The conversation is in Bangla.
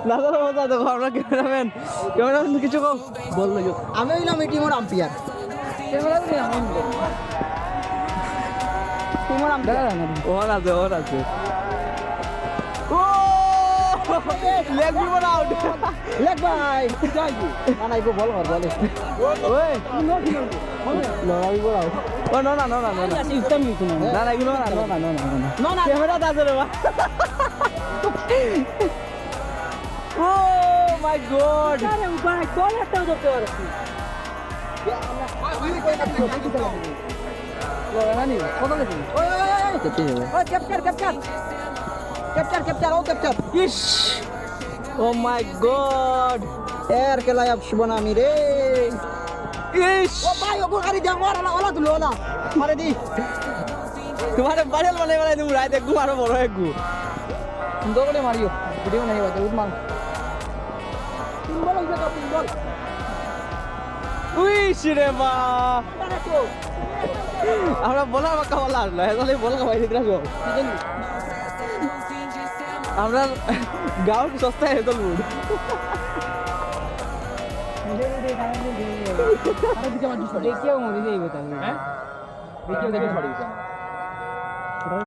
দাদার মজা দেখো আমরা ক্যামেরাম্যান ক্যামেরাম্যান কিছু বললো আমি হইলাম এই টিমের আম্পায়ার টিমের আম্পায়ার ওর আছে ওর আছে ও লেগ বিবর আউট লেগ ভাই যাই না না ইগো বল আর বলে ওই লড়া বিবর আউট ও না না না না না সিস্টেম ইউজ না না না এগুলো না না না না না না ক্যামেরা দাদা রে বা ও মাই গড আরে ভাই বল একটা ধরতে পারছি রানি কত লেগে ওই ওই ওই কেটে যাবে ওই ক্যাপচার ক্যাপচার ক্যাপচার ক্যাপচার ও ক্যাপচার ইস ও মাই গড এর খেলায় আসব না আমি রে ইস ও ভাই ও গাড়ি দে মার ওলা তুলো ওলা মারে দি তোমারে বাড়াল মানে মানে তুমি রাইতে গু আরো বড় একগু সুন্দর করে মারিও ভিডিও নাই বাজে উঠ মার তিন বল হইছে তো তিন বল উইস রে বা আমরা বলা বাকা বলা আসলো এখানে বল খাওয়াই দিতে আসো আমরা গাঁও সস্তায় হেতো লুড দেখিও মরি যাইবে তাহলে হ্যাঁ দেখিও দেখে ছড়িয়েছে